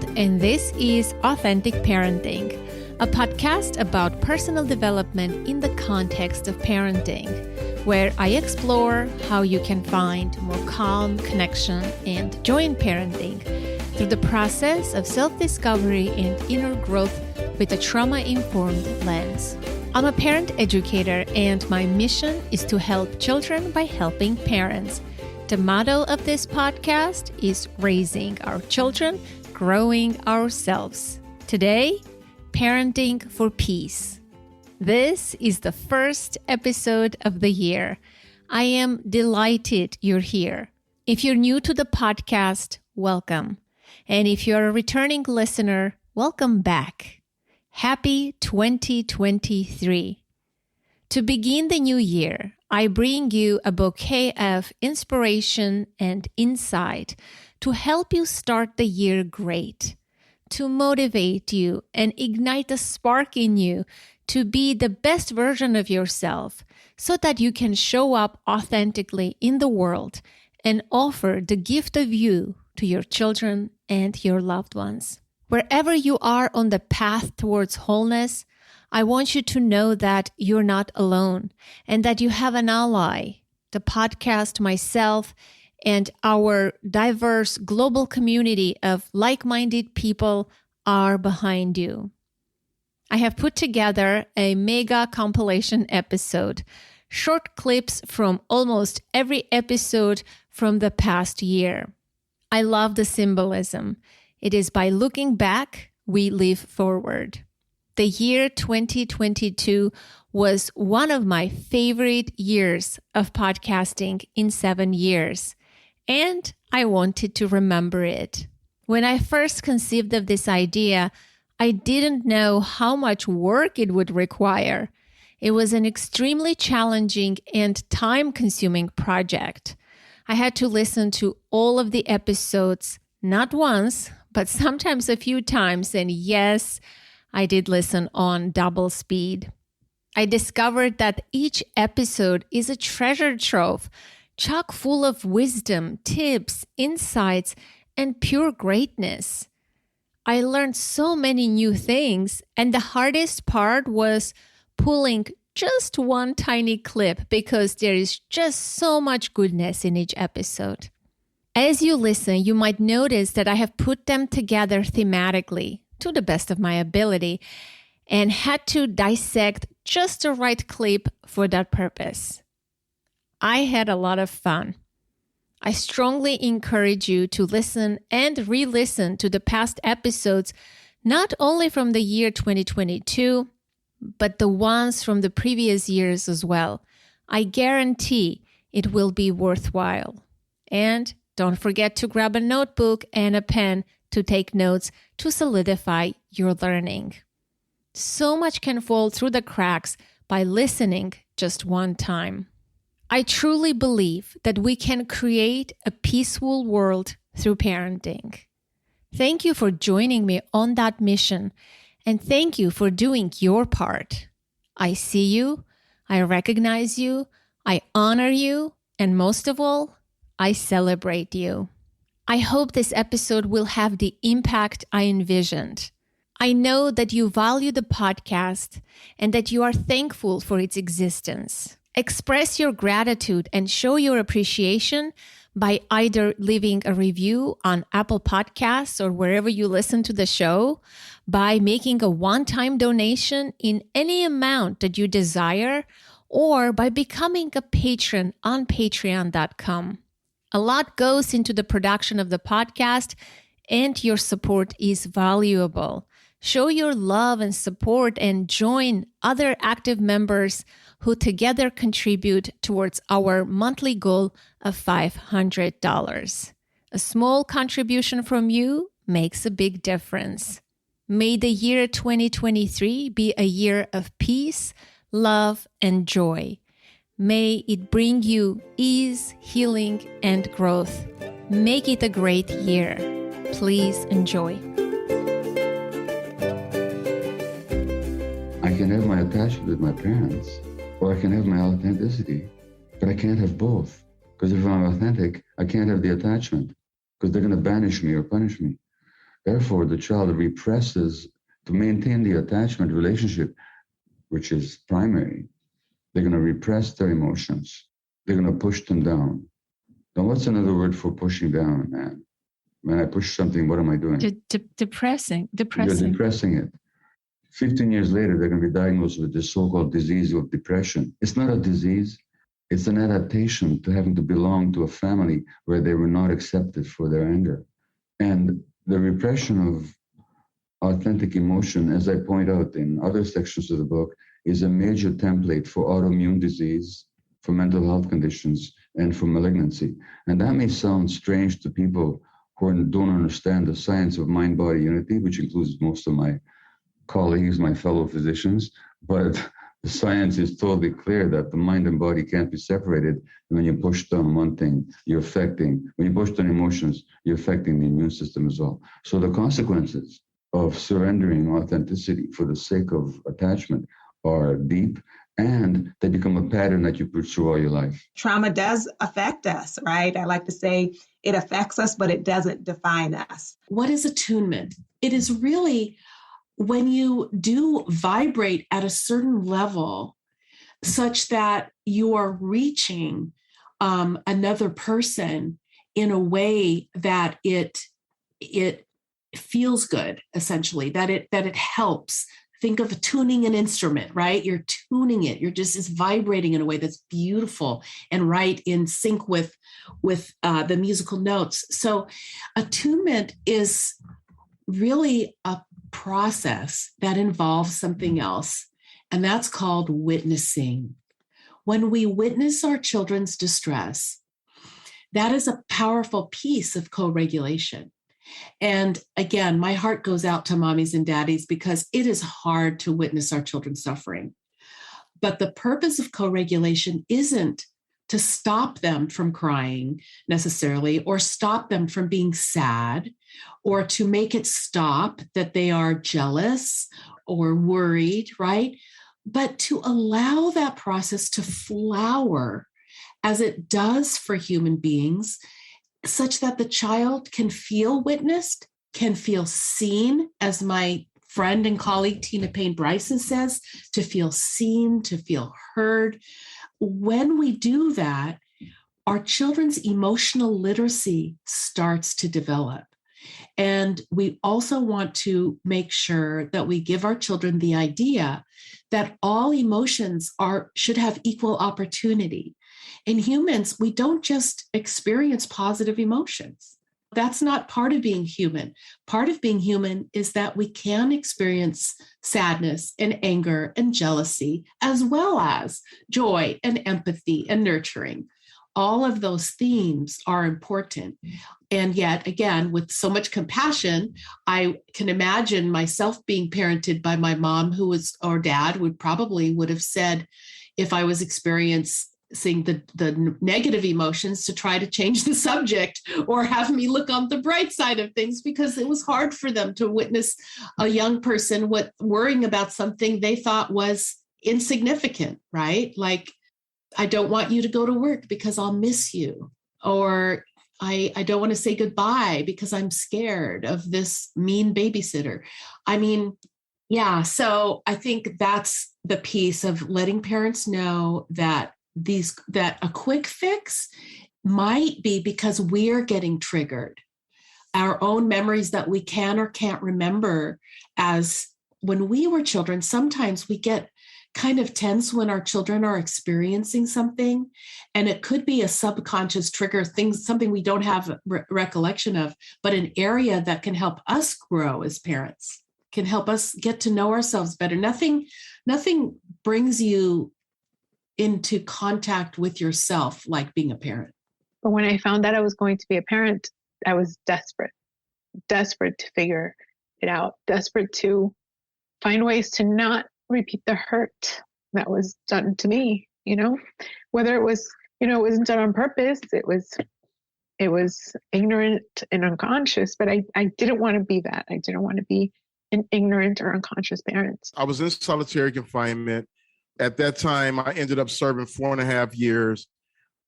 Seewald, and this is Authentic Parenting, a podcast about personal development in the context of parenting, where I explore how you can find more calm, connection, and joy in parenting through the process of self-discovery and inner growth with a trauma-informed lens. I'm a parent educator, and my mission is to help children by helping parents. The motto of this podcast is raising our children, growing ourselves. Today, parenting for peace. This is the first episode of the year. I am delighted you're here. If you're new to the podcast, welcome. And if you're a returning listener, welcome back. Happy 2023. To begin the new year, I bring you a bouquet of inspiration and insight to help you start the year great, to motivate you and ignite a spark in you to be the best version of yourself so that you can show up authentically in the world and offer the gift of you to your children and your loved ones. Wherever you are on the path towards wholeness, I want you to know that you're not alone and that you have an ally. The podcast, myself, and our diverse global community of like-minded people are behind you. I have put together a mega compilation episode, short clips from almost every episode from the past year. I love the symbolism. It is by looking back, we live forward. The year 2022 was one of my favorite years of podcasting in 7 years, and I wanted to remember it. When I first conceived of this idea, I didn't know how much work it would require. It was an extremely challenging and time-consuming project. I had to listen to all of the episodes, not once, but sometimes a few times, and yes, I did listen on double speed. I discovered that each episode is a treasure trove, chock full of wisdom, tips, insights, and pure greatness. I learned so many new things, and the hardest part was pulling just one tiny clip because there is just so much goodness in each episode. As you listen, you might notice that I have put them together thematically, to the best of my ability, and had to dissect just the right clip for that purpose. I had a lot of fun. I strongly encourage you to listen and re-listen to the past episodes, not only from the year 2022, but the ones from the previous years as well. I guarantee it will be worthwhile. And don't forget to grab a notebook and a pen to take notes to solidify your learning. So much can fall through the cracks by listening just one time. I truly believe that we can create a peaceful world through parenting. Thank you for joining me on that mission, and thank you for doing your part. I see you, I recognize you, I honor you, and most of all, I celebrate you. I hope this episode will have the impact I envisioned. I know that you value the podcast and that you are thankful for its existence. Express your gratitude and show your appreciation by either leaving a review on Apple Podcasts or wherever you listen to the show, by making a one-time donation in any amount that you desire, or by becoming a patron on patreon.com. A lot goes into the production of the podcast, and your support is valuable. Show your love and support and join other active members who together contribute towards our monthly goal of $500. A small contribution from you makes a big difference. May the year 2023 be a year of peace, love, and joy. May it bring you ease, healing, and growth. Make it a great year. Please enjoy. I can have my attachment with my parents, or I can have my authenticity, but I can't have both. Because if I'm authentic, I can't have the attachment, because they're going to banish me or punish me. Therefore, the child represses to maintain the attachment relationship, which is primary. They're going to repress their emotions. They're going to push them down. Now, what's another word for pushing down, man? When I push something, what am I doing? Depressing. You're depressing it. 15 years later, they're going to be diagnosed with this so-called disease of depression. It's not a disease. It's an adaptation to having to belong to a family where they were not accepted for their anger. And the repression of authentic emotion, as I point out in other sections of the book, is a major template for autoimmune disease, for mental health conditions, and for malignancy. And that may sound strange to people who don't understand the science of mind-body unity, which includes most of my colleagues, my fellow physicians, but the science is totally clear that the mind and body can't be separated. And when you push down one thing, when you push down emotions, you're affecting the immune system as well. So the consequences of surrendering authenticity for the sake of attachment are deep, and they become a pattern that you pursue all your life. Trauma does affect us, right? I like to say it affects us, but it doesn't define us. What is attunement? It is really when you do vibrate at a certain level such that you are reaching another person in a way that it feels good, essentially, that it helps. Think of tuning an instrument, right? You're tuning it. It's vibrating in a way that's beautiful and right in sync with the musical notes. So attunement is really a process that involves something else, and that's called witnessing. When we witness our children's distress, that is a powerful piece of co-regulation. And again, my heart goes out to mommies and daddies because it is hard to witness our children suffering. But the purpose of co-regulation isn't to stop them from crying necessarily, or stop them from being sad, or to make it stop that they are jealous or worried, right? But to allow that process to flower as it does for human beings, such that the child can feel witnessed, can feel seen, as my friend and colleague Tina Payne Bryson says, to feel seen, to feel heard. When we do that, our children's emotional literacy starts to develop. And we also want to make sure that we give our children the idea that all emotions should have equal opportunity. In humans, we don't just experience positive emotions. That's not part of being human. Part of being human is that we can experience sadness and anger and jealousy, as well as joy and empathy and nurturing. All of those themes are important. And yet, again, with so much compassion, I can imagine myself being parented by my mom, or dad would have said, if I was experiencing the negative emotions, to try to change the subject or have me look on the bright side of things, because it was hard for them to witness a young person worrying about something they thought was insignificant, right? Like, I don't want you to go to work because I'll miss you. Or I don't want to say goodbye because I'm scared of this mean babysitter. I mean, yeah. So I think that's the piece of letting parents know that a quick fix might be because we're getting triggered. Our own memories that we can or can't remember as when we were children, sometimes we get kind of tense when our children are experiencing something, and it could be a subconscious trigger, something we don't have recollection of, but an area that can help us grow as parents, can help us get to know ourselves better. Nothing brings you into contact with yourself like being a parent. But when I found that I was going to be a parent, I was desperate to figure it out, desperate to find ways to not repeat the hurt that was done to me, whether it was, it wasn't done on purpose. It was ignorant and unconscious, but I didn't want to be that. I didn't want to be an ignorant or unconscious parent. I was in solitary confinement. At that time, I ended up serving 4.5 years.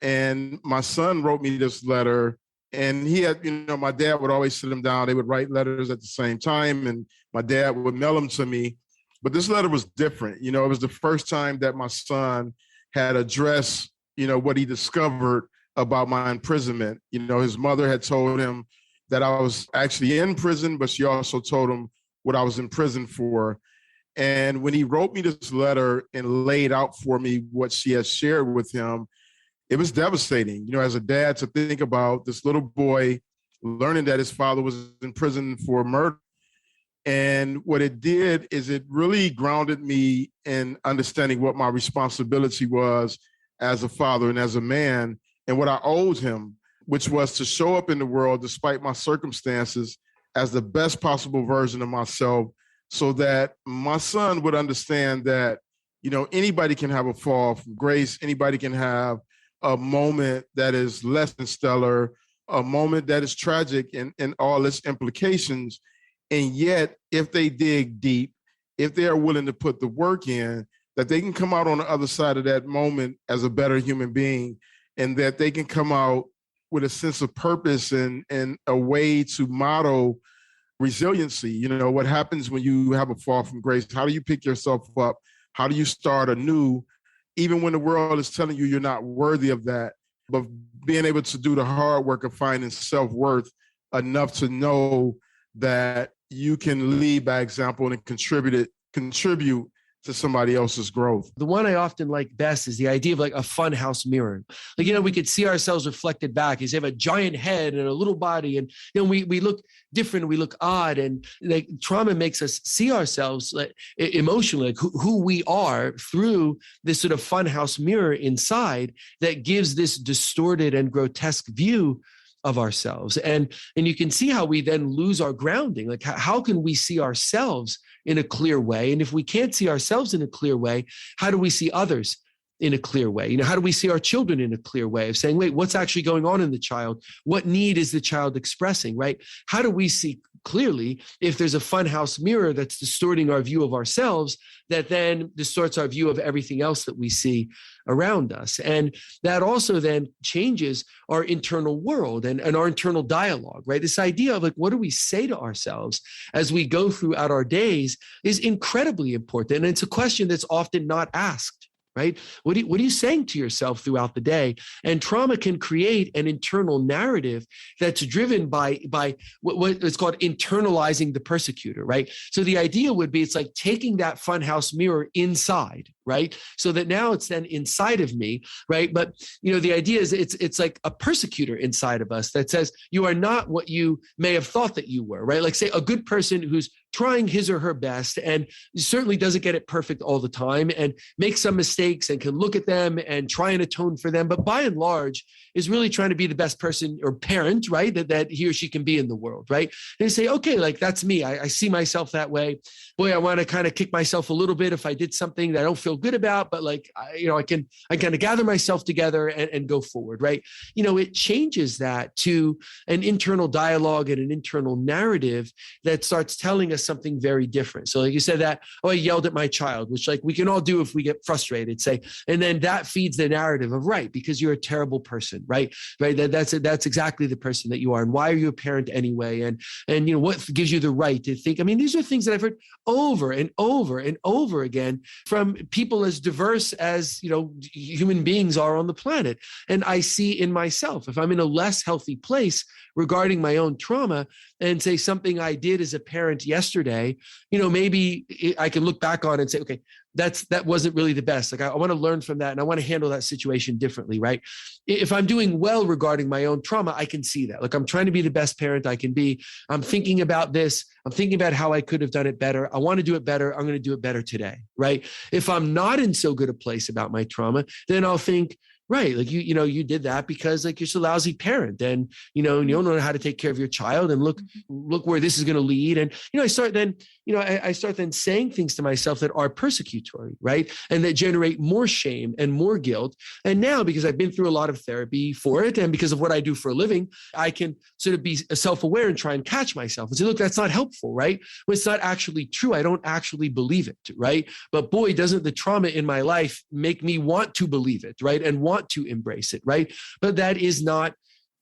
And my son wrote me this letter And he had, my dad would always sit him down. They would write letters at the same time, and my dad would mail them to me. But this letter was different. It was the first time that my son had addressed, what he discovered about my imprisonment. His mother had told him that I was actually in prison, but she also told him what I was in prison for. And when he wrote me this letter and laid out for me what she had shared with him, it was devastating, as a dad, to think about this little boy learning that his father was in prison for murder. And what it did is it really grounded me in understanding what my responsibility was as a father and as a man, and what I owed him, which was to show up in the world despite my circumstances as the best possible version of myself, so that my son would understand that, anybody can have a fall from grace. Anybody can have a moment that is less than stellar, a moment that is tragic in all its implications. And yet, if they dig deep, if they are willing to put the work in, that they can come out on the other side of that moment as a better human being, and that they can come out with a sense of purpose and a way to model resiliency. What happens when you have a fall from grace? How do you pick yourself up? How do you start anew, even when the world is telling you you're not worthy of that? But being able to do the hard work of finding self-worth enough to know that you can lead by example and contribute to somebody else's growth. The one I often like best is the idea of like a fun house mirror. Like, we could see ourselves reflected back. You have a giant head and a little body, and we look different, we look odd, and like trauma makes us see ourselves like emotionally, like who we are through this sort of fun house mirror inside that gives this distorted and grotesque view of ourselves. And you can see how we then lose our grounding. Like, how can we see ourselves in a clear way? And if we can't see ourselves in a clear way, how do we see others in a clear way? How do we see our children in a clear way of saying, wait, what's actually going on in the child? What need is the child expressing, right? How do we see clearly if there's a funhouse mirror that's distorting our view of ourselves, that then distorts our view of everything else that we see around us? And that also then changes our internal world and our internal dialogue, right? This idea of like, what do we say to ourselves as we go throughout our days is incredibly important. And it's a question that's often not asked. Right? What are you saying to yourself throughout the day? And trauma can create an internal narrative that's driven by what is called internalizing the persecutor, right? So the idea would be, it's like taking that funhouse mirror inside, right? So that now it's then inside of me, right? But the idea is it's like a persecutor inside of us that says you are not what you may have thought that you were, right? Like, say, a good person who's trying his or her best and certainly doesn't get it perfect all the time and makes some mistakes and can look at them and try and atone for them, but by and large is really trying to be the best person or parent, right, that he or she can be in the world, right? And they say, okay, like, that's me. I see myself that way. Boy, I want to kind of kick myself a little bit if I did something that I don't feel good about, but like, I can kind of gather myself together and go forward, right? It changes that to an internal dialogue and an internal narrative that starts telling us something very different. So like you said that, I yelled at my child, which like we can all do if we get frustrated, say, and then that feeds the narrative of, right, because you're a terrible person, right? That's exactly the person that you are. And why are you a parent anyway? And what gives you the right to think? I mean, these are things that I've heard over and over and over again from people as diverse as, human beings are on the planet. And I see in myself, if I'm in a less healthy place regarding my own trauma and say something I did as a parent yesterday, maybe I can look back on and say, okay, that wasn't really the best. Like, I want to learn from that and I want to handle that situation differently, right? If I'm doing well regarding my own trauma, I can see that. Like, I'm trying to be the best parent I can be. I'm thinking about this. I'm thinking about how I could have done it better. I want to do it better. I'm going to do it better today, right? If I'm not in so good a place about my trauma, then I'll think, right, like you did that because like you're so lousy parent, and you don't know how to take care of your child, and look where this is going to lead. And I start then saying things to myself that are persecutory, right, and that generate more shame and more guilt. And now, because I've been through a lot of therapy for it, and because of what I do for a living, I can sort of be self-aware and try and catch myself and say, look, that's not helpful, right? Well, it's not actually true. I don't actually believe it, right? But boy, doesn't the trauma in my life make me want to believe it, right, and want to embrace it, right? But that is not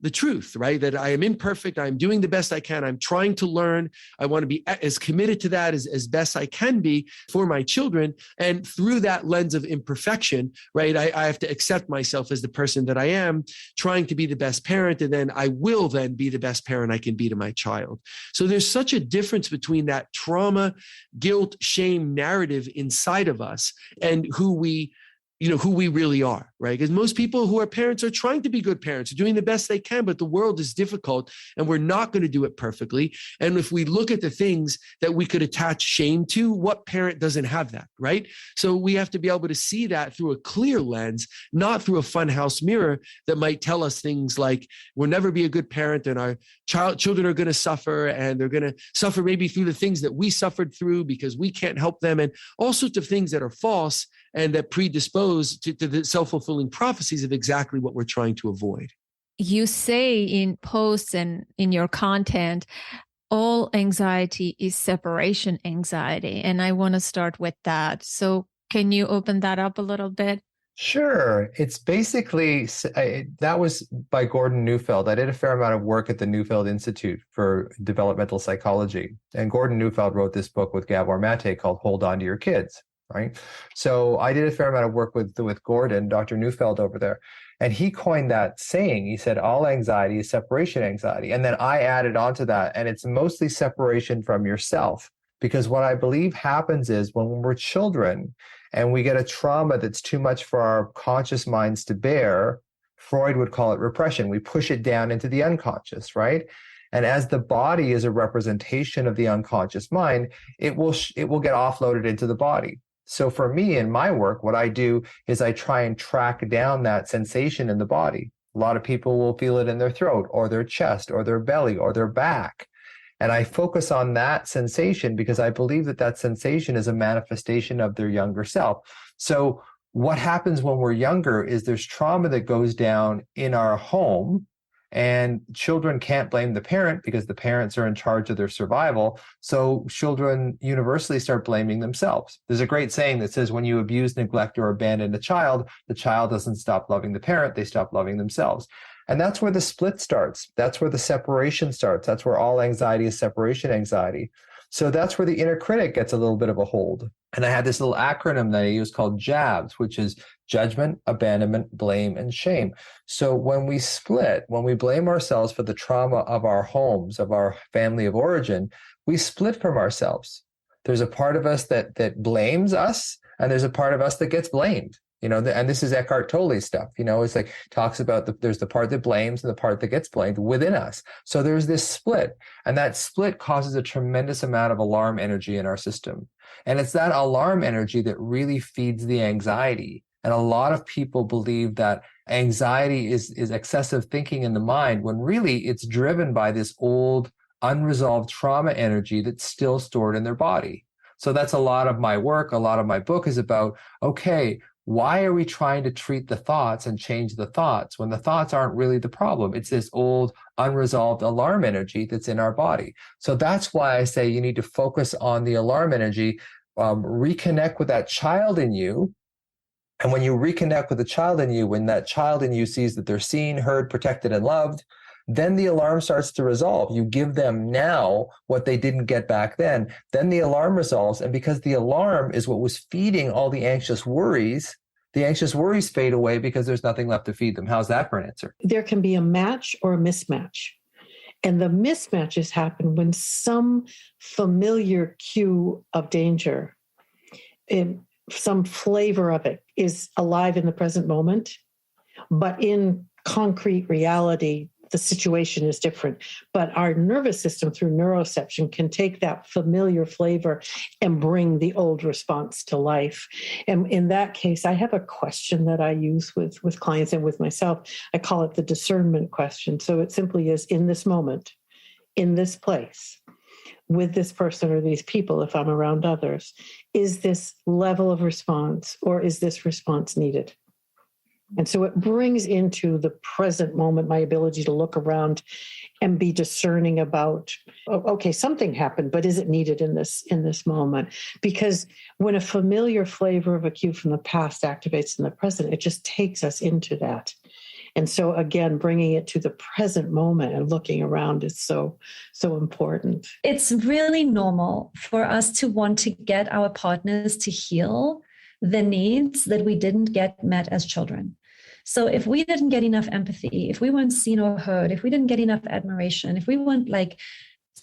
the truth, right? That I am imperfect. I'm doing the best I can. I'm trying to learn. I want to be as committed to that as best I can be for my children. And through that lens of imperfection, right, I have to accept myself as the person that I am, trying to be the best parent. And then I will then be the best parent I can be to my child. So there's such a difference between that trauma, guilt, shame narrative inside of us and who we really are, right? Because most people who are parents are trying to be good parents, are doing the best they can, but the world is difficult and we're not going to do it perfectly. And if we look at the things that we could attach shame to, what parent doesn't have that, right? So we have to be able to see that through a clear lens, not through a funhouse mirror that might tell us things like we'll never be a good parent and our children are going to suffer, and they're going to suffer maybe through the things that we suffered through because we can't help them, and all sorts of things that are false and that predispose to the self-fulfilling prophecies of exactly what we're trying to avoid. You say in posts and in your content, all anxiety is separation anxiety. And I want to start with that. So can you open that up a little bit? Sure. It's basically, that was by Gordon Neufeld. I did a fair amount of work at the Neufeld Institute for Developmental Psychology. And Gordon Neufeld wrote this book with Gabor Mate called Hold On to Your Kids. Right. So I did a fair amount of work with Gordon, Dr. Neufeld over there. And he coined that saying. He said, all anxiety is separation anxiety. And then I added on to that. And it's mostly separation from yourself. Because what I believe happens is when we're children and we get a trauma that's too much for our conscious minds to bear, Freud would call it repression. We push it down into the unconscious, right? And as the body is a representation of the unconscious mind, it will get offloaded into the body. So for me in my work, what I do is I try and track down that sensation in the body. A lot of people will feel it in their throat or their chest or their belly or their back. And I focus on that sensation because I believe that that sensation is a manifestation of their younger self. So what happens when we're younger is there's trauma that goes down in our home. And children can't blame the parent because the parents are in charge of their survival. So children universally start blaming themselves. There's a great saying that says when you abuse, neglect, or abandon a child, the child doesn't stop loving the parent, they stop loving themselves. And that's where the split starts. That's where the separation starts. That's where all anxiety is separation anxiety. So that's where the inner critic gets a little bit of a hold. And I had this little acronym that I use called JABS, which is judgment, abandonment, blame, and shame. So when we split, when we blame ourselves for the trauma of our homes, of our family of origin, we split from ourselves. There's a part of us that blames us, and there's a part of us that gets blamed. And this is Eckhart Tolle's stuff. It's like talks about there's the part that blames and the part that gets blamed within us. So there's this split, and that split causes a tremendous amount of alarm energy in our system. And it's that alarm energy that really feeds the anxiety. And a lot of people believe that anxiety is excessive thinking in the mind, when really it's driven by this old unresolved trauma energy that's still stored in their body. So that's a lot of my work. A lot of my book is about, okay, why are we trying to treat the thoughts and change the thoughts when the thoughts aren't really the problem? It's this old unresolved alarm energy that's in our body. So that's why I say you need to focus on the alarm energy, reconnect with that child in you. And when you reconnect with the child in you, when that child in you sees that they're seen, heard, protected, and loved, then the alarm starts to resolve. You give them now what they didn't get back then. Then the alarm resolves. And because the alarm is what was feeding all the anxious worries fade away because there's nothing left to feed them. How's that for an answer? There can be a match or a mismatch. And the mismatches happen when some familiar cue of danger, some flavor of it is alive in the present moment, but in concrete reality, the situation is different. But our nervous system through neuroception can take that familiar flavor and bring the old response to life. And in that case, I have a question that I use with clients and with myself. I call it the discernment question. So it simply is, in this moment, in this place, with this person or these people, if I'm around others, is this level of response or is this response needed? And so it brings into the present moment my ability to look around and be discerning about, okay, something happened, but is it needed in this moment? Because when a familiar flavor of a cue from the past activates in the present, it just takes us into that. And so again, bringing it to the present moment and looking around is so important. It's really normal for us to want to get our partners to heal the needs that we didn't get met as children. So if we didn't get enough empathy, if we weren't seen or heard, if we didn't get enough admiration, if we weren't like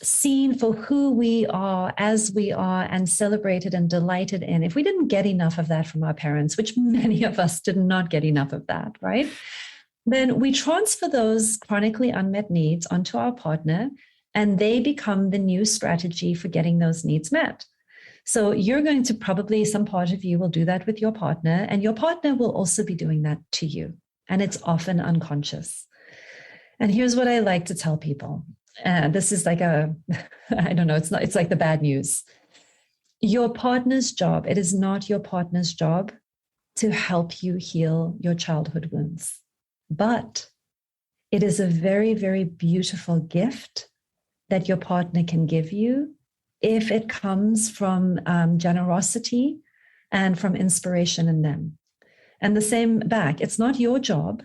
seen for who we are as we are and celebrated and delighted in, if we didn't get enough of that from our parents, which many of us did not get enough of that, right? Then we transfer those chronically unmet needs onto our partner, and they become the new strategy for getting those needs met. So you're going to probably, some part of you will do that with your partner, and your partner will also be doing that to you. And it's often unconscious. And here's what I like to tell people. This is like I don't know, it's like the bad news. Your partner's job, it is not your partner's job to help you heal your childhood wounds. But it is a very, very beautiful gift that your partner can give you if it comes from generosity and from inspiration in them. And the same back, it's not your job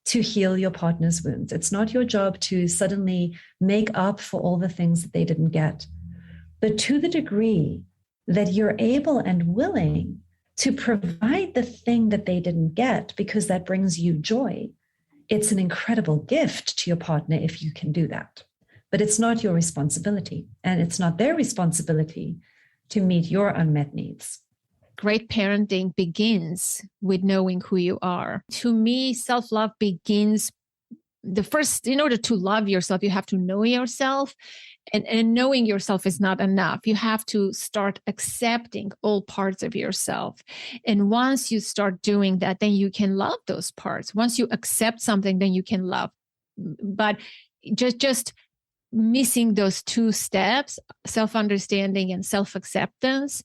to heal your partner's wounds. It's not your job to suddenly make up for all the things that they didn't get. But to the degree that you're able and willing to provide the thing that they didn't get because that brings you joy, it's an incredible gift to your partner if you can do that. But it's not your responsibility, and it's not their responsibility to meet your unmet needs. Great parenting begins with knowing who you are. To me, self-love begins in order to love yourself, you have to know yourself. And knowing yourself is not enough. You have to start accepting all parts of yourself. And once you start doing that, then you can love those parts. Once you accept something, then you can love. But just missing those two steps, self-understanding and self-acceptance,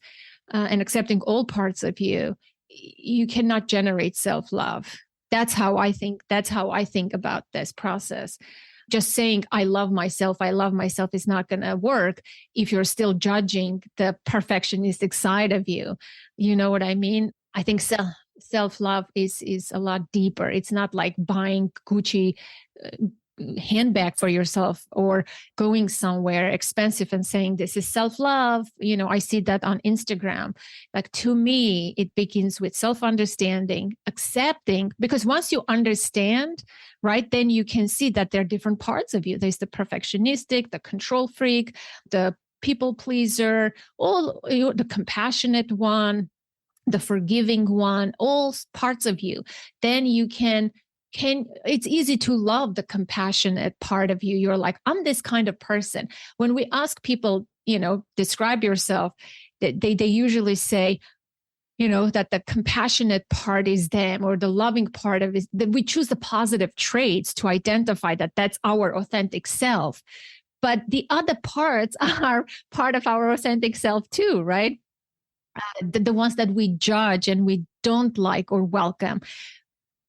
and accepting all parts of you, you cannot generate self-love. That's how I think about this process. Just saying, I love myself is not going to work if you're still judging the perfectionistic side of you. You know what I mean? I think self-love is a lot deeper. It's not like buying Gucci handbag for yourself or going somewhere expensive and saying this is self-love. I see that on Instagram. Like, to me, it begins with self-understanding, accepting, because once you understand, right, then you can see that there are different parts of you. There's the perfectionistic, the control freak, the people pleaser, the compassionate one, the forgiving one, all parts of you. Then you can it's easy to love the compassionate part of you. You're like, I'm this kind of person. When we ask people, describe yourself, they usually say, that the compassionate part is them, or the loving part of it. That we choose the positive traits to identify that that's our authentic self. But the other parts are part of our authentic self too, right? The ones that we judge and we don't like or welcome.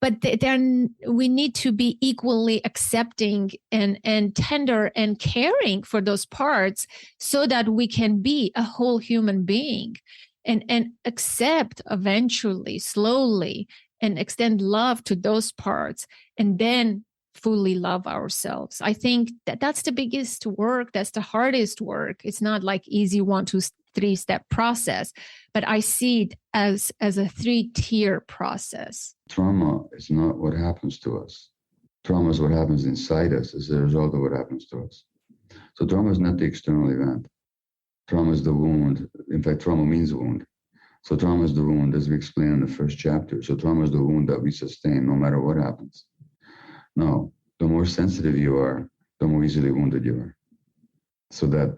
But then we need to be equally accepting and tender and caring for those parts so that we can be a whole human being and accept eventually, slowly, and extend love to those parts, and then fully love ourselves. I think that's the biggest work. That's the hardest work. It's not like easy 1, 2, 3-step process, but I see it as a 3-tier process. Trauma is not what happens to us. Trauma is what happens inside us as a result of what happens to us. So trauma is not the external event. Trauma is the wound. In fact, trauma means wound. So trauma is the wound, as we explained in the first chapter. So trauma is the wound that we sustain no matter what happens. Now, the more sensitive you are, the more easily wounded you are. So that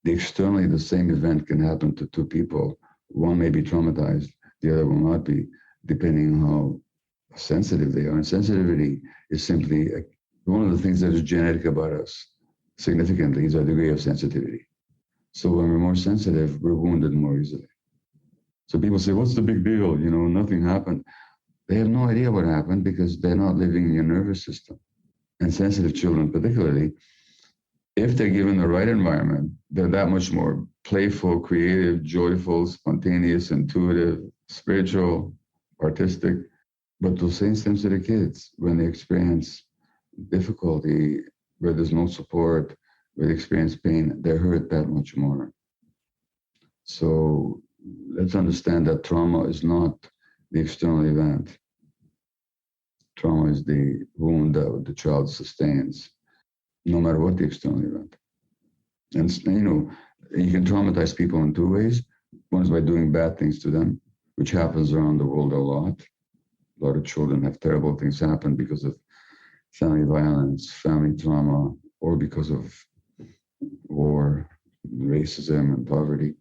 externally, the same event can happen to two people. One may be traumatized, the other will not be, depending on how sensitive they are. And sensitivity is simply one of the things that is genetic about us significantly, is our degree of sensitivity. So when we're more sensitive, we're wounded more easily. So people say, what's the big deal? Nothing happened. They have no idea what happened because they're not living in your nervous system. And sensitive children particularly, if they're given the right environment, they're that much more playful, creative, joyful, spontaneous, intuitive, spiritual, artistic. But those same stems to the kids, when they experience difficulty, where there's no support, where they experience pain, they're hurt that much more. So let's understand that trauma is not the external event. Trauma is the wound that the child sustains, no matter what the external event. And, you can traumatize people in two ways. One is by doing bad things to them, which happens around the world a lot. A lot of children have terrible things happen because of family violence, family trauma, or because of war, racism, and poverty.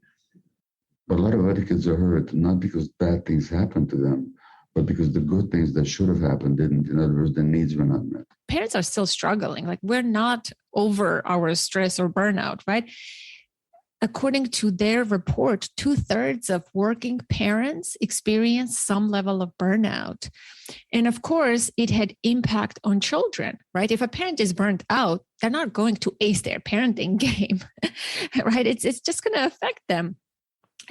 But a lot of other kids are hurt, not because bad things happened to them, but because the good things that should have happened didn't. In other words, the needs were not met. Parents are still struggling. Like, we're not over our stress or burnout, right? According to their report, 2/3 of working parents experience some level of burnout. And of course, it had impact on children, right? If a parent is burnt out, they're not going to ace their parenting game, right? It's just going to affect them.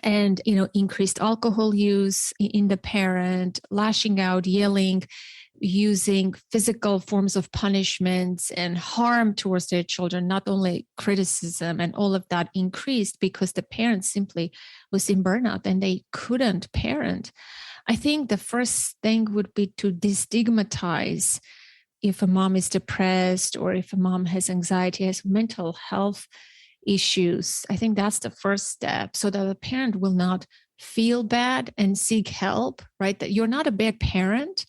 And, increased alcohol use in the parent, lashing out, yelling, using physical forms of punishments and harm towards their children, not only criticism, and all of that increased because the parent simply was in burnout and they couldn't parent. I think the first thing would be to destigmatize if a mom is depressed or if a mom has anxiety, has mental health issues. I think that's the first step, so that the parent will not feel bad and seek help, right? That you're not a bad parent.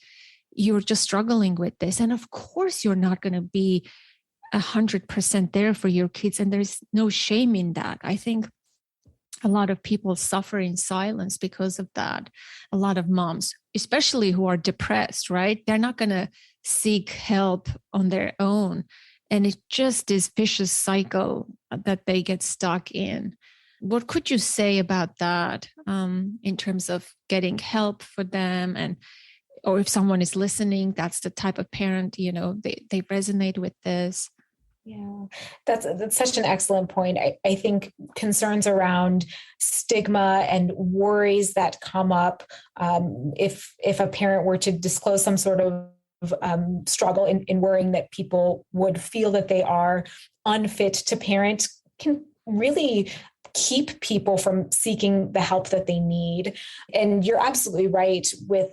You're just struggling with this. And of course, you're not going to be 100% there for your kids. And there's no shame in that. I think a lot of people suffer in silence because of that. A lot of moms, especially who are depressed, right? They're not going to seek help on their own. And it's just this vicious cycle that they get stuck in. What could you say about that in terms of getting help for them? And or if someone is listening, that's the type of parent, they resonate with this. Yeah, that's such an excellent point. I think concerns around stigma and worries that come up if a parent were to disclose some sort of struggle in worrying that people would feel that they are unfit to parent can really keep people from seeking the help that they need. And you're absolutely right with,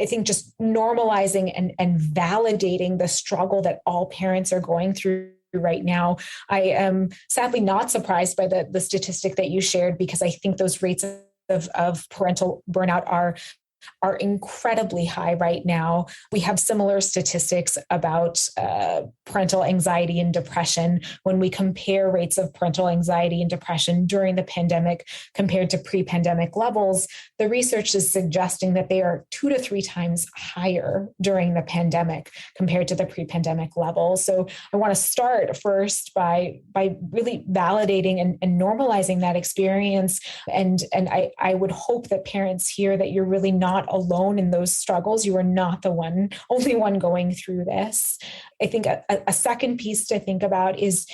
I think, just normalizing and validating the struggle that all parents are going through right now. I am sadly not surprised by the statistic that you shared, because I think those rates of parental burnout are incredibly high right now. We have similar statistics about parental anxiety and depression. When we compare rates of parental anxiety and depression during the pandemic compared to pre-pandemic levels, the research is suggesting that they are 2 to 3 times higher during the pandemic compared to the pre-pandemic levels. So I want to start first by really validating and normalizing that experience. And I would hope that parents hear that you're really not alone in those struggles. You are not the only one going through this. I think a second piece to think about is,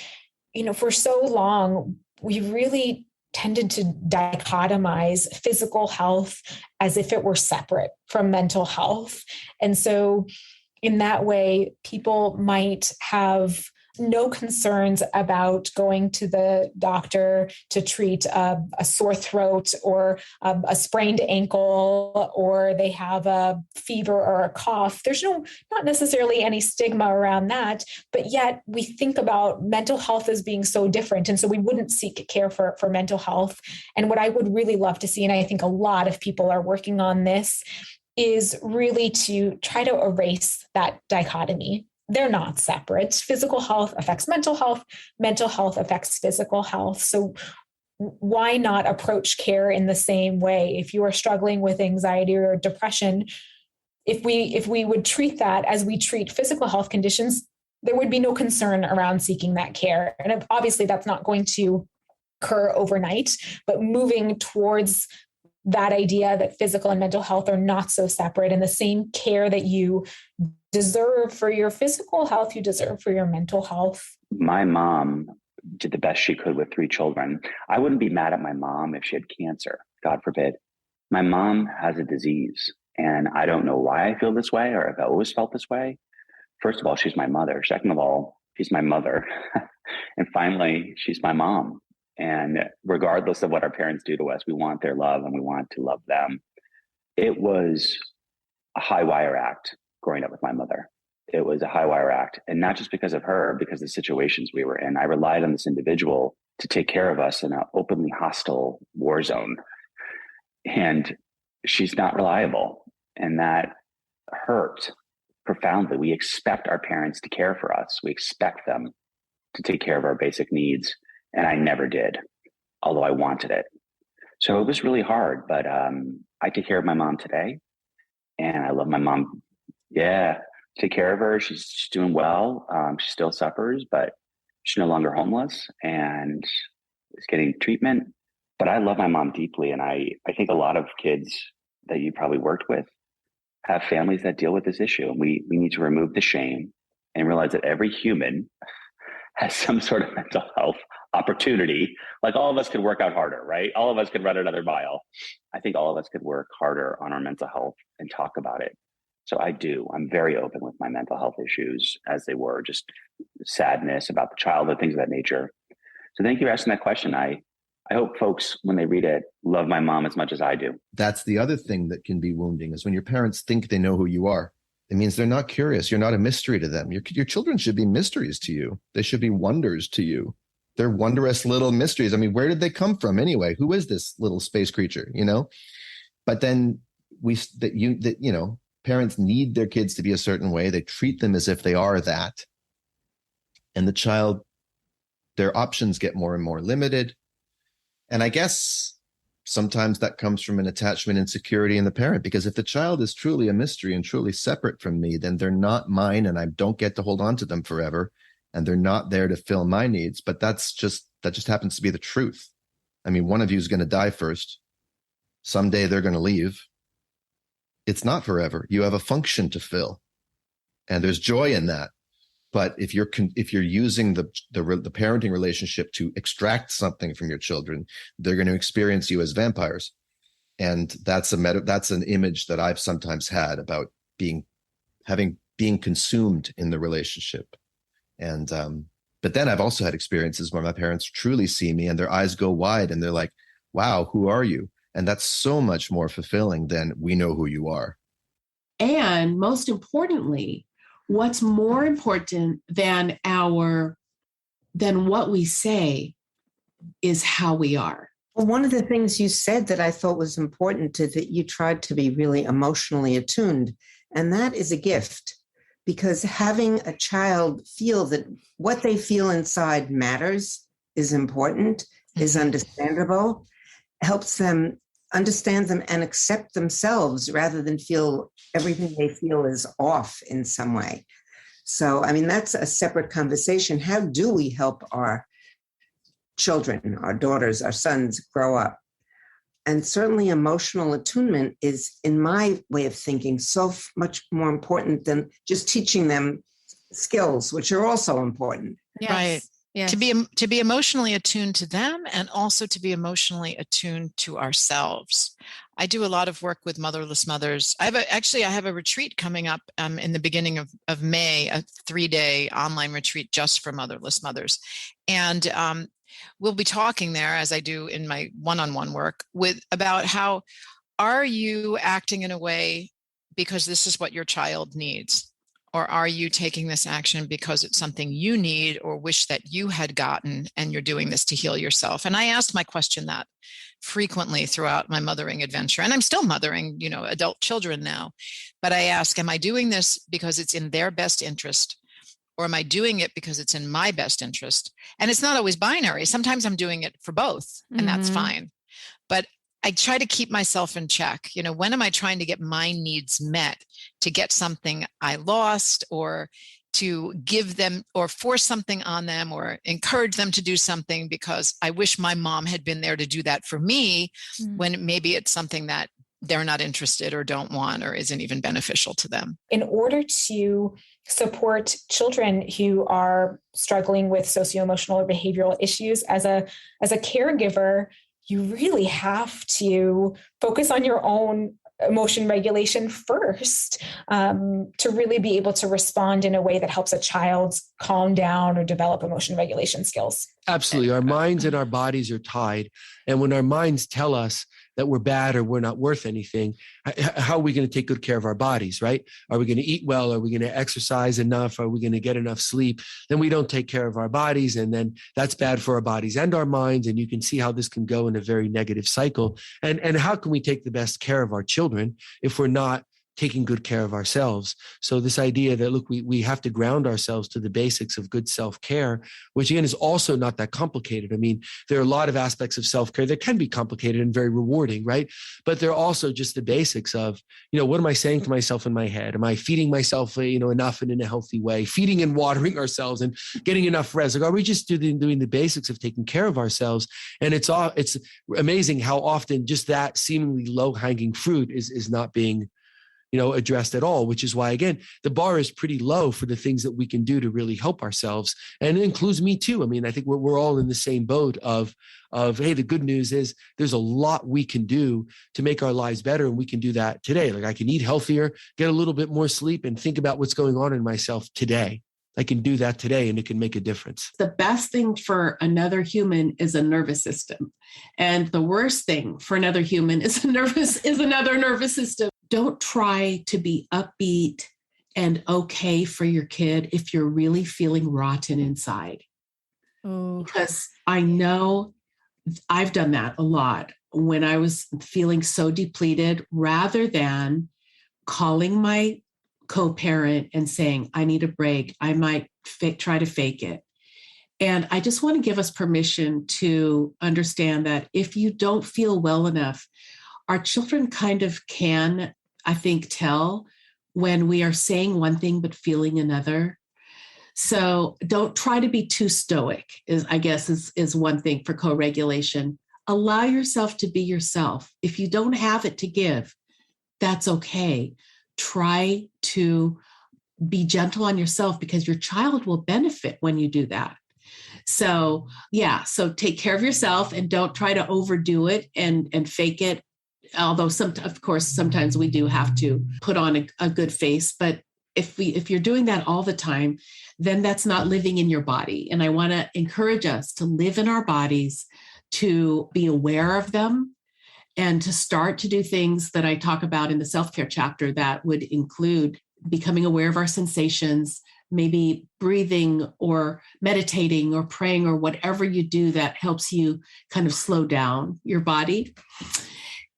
for so long, we really tended to dichotomize physical health as if it were separate from mental health. And so in that way, people might have no concerns about going to the doctor to treat a sore throat or a sprained ankle, or they have a fever or a cough. There's not necessarily any stigma around that, but yet we think about mental health as being so different. And so we wouldn't seek care for mental health. And what I would really love to see, and I think a lot of people are working on this, is really to try to erase that dichotomy. They're not separate. Physical health affects mental health affects physical health. So why not approach care in the same way? If you are struggling with anxiety or depression, if we would treat that as we treat physical health conditions, there would be no concern around seeking that care. And obviously that's not going to occur overnight, but moving towards that idea that physical and mental health are not so separate, and the same care that you deserve for your physical health, you deserve for your mental health. My mom did the best she could with 3 children. I wouldn't be mad at my mom if she had cancer, God forbid. My mom has a disease. And I don't know why I feel this way or if I always felt this way. First of all, she's my mother. Second of all, she's my mother. And finally, she's my mom. And regardless of what our parents do to us, we want their love and we want to love them. It was a high wire act growing up with my mother. It was a high wire act. And not just because of her, because of the situations we were in. I relied on this individual to take care of us in an openly hostile war zone. And she's not reliable. And that hurt profoundly. We expect our parents to care for us. We expect them to take care of our basic needs. And I never did, although I wanted it. So it was really hard, but I take care of my mom today. And I love my mom. Yeah, take care of her. She's doing well. She still suffers, but she's no longer homeless and is getting treatment. But I love my mom deeply. And I think a lot of kids that you probably worked with have families that deal with this issue. And we need to remove the shame and realize that every human has some sort of mental health opportunity. Like all of us could work out harder, right? All of us could run another mile. I think all of us could work harder on our mental health and talk about it. So I'm very open with my mental health issues as they were, just sadness about the childhood, things of that nature. So thank you for asking that question. I hope folks, when they read it, love my mom as much as I do. That's the other thing that can be wounding, is when your parents think they know who you are. It means they're not curious. You're not a mystery to them. Your children should be mysteries to you. They should be wonders to you. They're wondrous little mysteries. I mean, where did they come from anyway? Who is this little space creature, you know? But then parents need their kids to be a certain way. They treat them as if they are that. And the child, their options get more and more limited. And I guess sometimes that comes from an attachment insecurity in the parent, because if the child is truly a mystery and truly separate from me, then they're not mine and I don't get to hold on to them forever. And they're not there to fill my needs. But that just happens to be the truth. I mean, one of you is going to die first. Someday they're going to leave. It's not forever. You have a function to fill. And there's joy in that. But if you're using the parenting relationship to extract something from your children, they're going to experience you as vampires. And that's an image that I've sometimes had about being consumed in the relationship. And but then I've also had experiences where my parents truly see me and their eyes go wide and they're like, wow, who are you? And that's so much more fulfilling than we know who you are. And most importantly, what's more important than what we say is how we are. Well, one of the things you said that I thought was important is that you tried to be really emotionally attuned. And that is a gift, because having a child feel that what they feel inside matters, is important, is understandable, helps them understand them and accept themselves rather than feel everything they feel is off in some way. So, I mean, that's a separate conversation. How do we help our children, our daughters, our sons grow up? And certainly emotional attunement is, in my way of thinking, so much more important than just teaching them skills, which are also important. Yes. Right. Yes. To be emotionally attuned to them and also to be emotionally attuned to ourselves. I do a lot of work with motherless mothers. I have a retreat coming up in the beginning of May, a 3-day online retreat just for motherless mothers. And we'll be talking there, as I do in my one-on-one work, about how are you acting in a way because this is what your child needs? Or are you taking this action because it's something you need or wish that you had gotten and you're doing this to heal yourself? And I asked my question that frequently throughout my mothering adventure. And I'm still mothering, adult children now. But I ask, am I doing this because it's in their best interest? Or am I doing it because it's in my best interest? And it's not always binary. Sometimes I'm doing it for both, and that's fine. But I try to keep myself in check. When am I trying to get my needs met to get something I lost, or to give them or force something on them or encourage them to do something because I wish my mom had been there to do that for me, when maybe it's something that they're not interested or don't want or isn't even beneficial to them. In order to support children who are struggling with socio-emotional or behavioral issues, as a caregiver, you really have to focus on your own emotion regulation first, to really be able to respond in a way that helps a child calm down or develop emotion regulation skills. Absolutely. Our minds and our bodies are tied. And when our minds tell us that we're bad or we're not worth anything, how are we going to take good care of our bodies, right? Are we going to eat well? Are we going to exercise enough? Are we going to get enough sleep? Then we don't take care of our bodies. And then that's bad for our bodies and our minds. And you can see how this can go in a very negative cycle. And how can we take the best care of our children if we're not taking good care of ourselves? So this idea that, look, we have to ground ourselves to the basics of good self-care, which again is also not that complicated. I mean, there are a lot of aspects of self-care that can be complicated and very rewarding, right? But they're also just the basics of, what am I saying to myself in my head? Am I feeding myself, enough and in a healthy way, feeding and watering ourselves and getting enough rest? Like, are we just doing the basics of taking care of ourselves? And it's amazing how often just that seemingly low-hanging fruit is not being addressed at all, which is why, again, the bar is pretty low for the things that we can do to really help ourselves. And it includes me too. I mean, I think we're all in the same boat of, hey, the good news is there's a lot we can do to make our lives better. And we can do that today. Like, I can eat healthier, get a little bit more sleep, and think about what's going on in myself today. I can do that today, and it can make a difference. The best thing for another human is a nervous system. And the worst thing for another human is another nervous system. Don't try to be upbeat and okay for your kid if you're really feeling rotten inside. Oh. Because I know I've done that a lot when I was feeling so depleted, rather than calling my co-parent and saying, I need a break. I might try to fake it. And I just want to give us permission to understand that if you don't feel well enough, our children kind of can, I think, tell when we are saying one thing but feeling another. So don't try to be too stoic, is one thing for co-regulation. Allow yourself to be yourself. If you don't have it to give, that's okay. Try to be gentle on yourself, because your child will benefit when you do that. So take care of yourself and don't try to overdo it and fake it. Although sometimes we do have to put on a good face, but if you're doing that all the time, then that's not living in your body. And I want to encourage us to live in our bodies, to be aware of them, and to start to do things that I talk about in the self-care chapter that would include becoming aware of our sensations, maybe breathing or meditating or praying or whatever you do that helps you kind of slow down your body.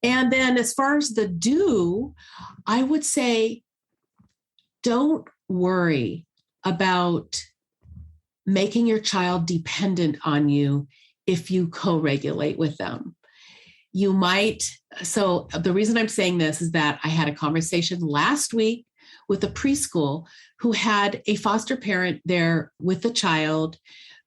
And then as far as the do, I would say, don't worry about making your child dependent on you if you co-regulate with them. You might. So the reason I'm saying this is that I had a conversation last week with a preschool who had a foster parent there with the child,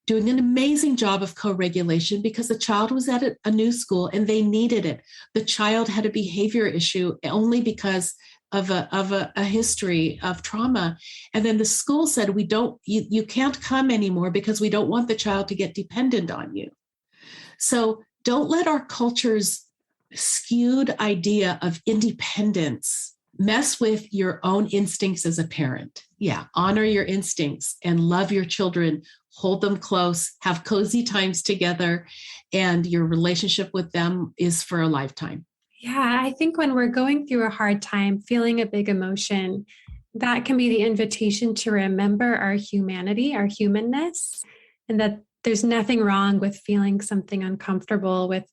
doing an amazing job of co-regulation because the child was at a new school and they needed it. The child had a behavior issue only because of a history of trauma. And then the school said, you can't come anymore because we don't want the child to get dependent on you. So don't let our culture's skewed idea of independence mess with your own instincts as a parent. Yeah, honor your instincts and love your children, hold them close, have cozy times together, and your relationship with them is for a lifetime. Yeah, I think when we're going through a hard time, feeling a big emotion, that can be the invitation to remember our humanity, our humanness, and that there's nothing wrong with feeling something uncomfortable with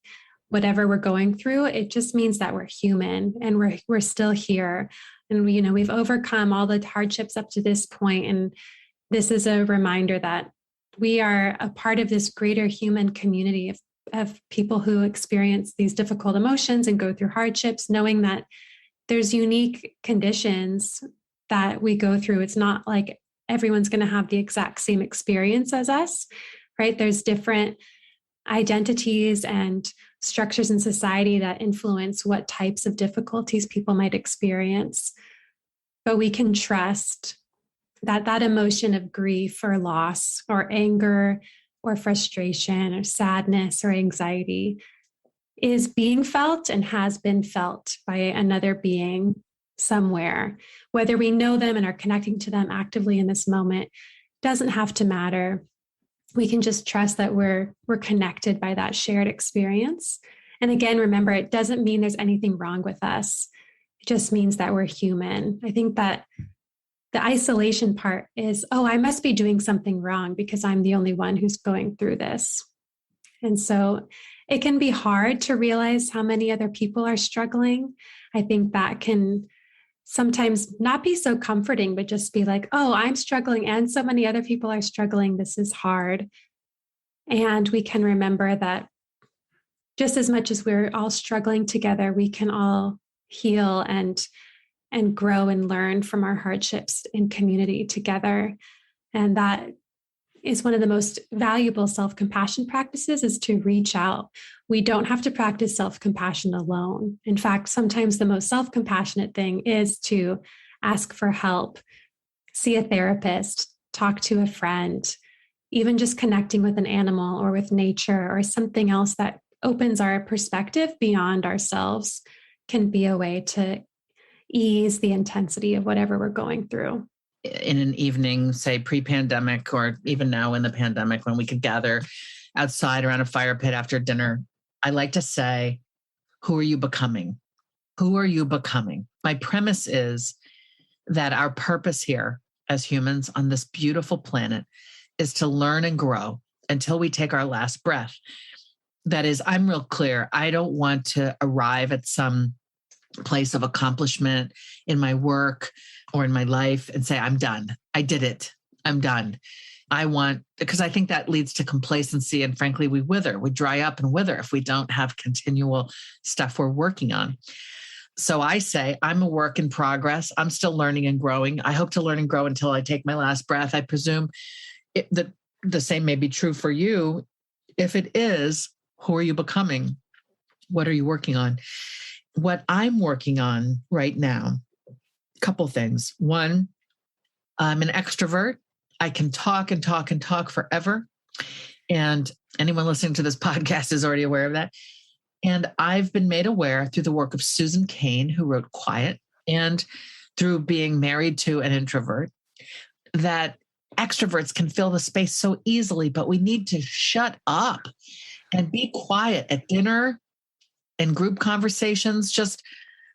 whatever we're going through. It just means that we're human and we're still here. And we've overcome all the hardships up to this point. And this is a reminder that we are a part of this greater human community of people who experience these difficult emotions and go through hardships, knowing that there's unique conditions that we go through. It's not like everyone's going to have the exact same experience as us, right? There's different identities and structures in society that influence what types of difficulties people might experience. But we can trust that emotion of grief or loss or anger or frustration or sadness or anxiety, is being felt and has been felt by another being somewhere. Whether we know them and are connecting to them actively in this moment doesn't have to matter. We can just trust that we're connected by that shared experience. And again, remember, it doesn't mean there's anything wrong with us. It just means that we're human. I think that the isolation part is, oh, I must be doing something wrong because I'm the only one who's going through this. And so it can be hard to realize how many other people are struggling. I think that can sometimes not be so comforting, but just be like, oh, I'm struggling and so many other people are struggling. This is hard. And we can remember that just as much as we're all struggling together, we can all heal and grow and learn from our hardships in community together. And that is one of the most valuable self-compassion practices, is to reach out. We don't have to practice self-compassion alone. In fact, sometimes the most self-compassionate thing is to ask for help, see a therapist, talk to a friend, even just connecting with an animal or with nature or something else that opens our perspective beyond ourselves can be a way to ease the intensity of whatever we're going through. In an evening, say pre-pandemic, or even now in the pandemic, when we could gather outside around a fire pit after dinner, I like to say, who are you becoming? Who are you becoming? My premise is that our purpose here as humans on this beautiful planet is to learn and grow until we take our last breath. That is, I'm real clear. I don't want to arrive at some place of accomplishment in my work or in my life and say, I'm done. I did it. I'm done. Because I think that leads to complacency. And frankly, we wither, we dry up and wither if we don't have continual stuff we're working on. So I say, I'm a work in progress. I'm still learning and growing. I hope to learn and grow until I take my last breath. I presume the same may be true for you. If it is, who are you becoming? What are you working on? What I'm working on right now, a couple things. One, I'm an extrovert. I can talk and talk and talk forever. And anyone listening to this podcast is already aware of that. And I've been made aware through the work of Susan Cain, who wrote Quiet, and through being married to an introvert, that extroverts can fill the space so easily, but we need to shut up and be quiet at dinner and group conversations. Just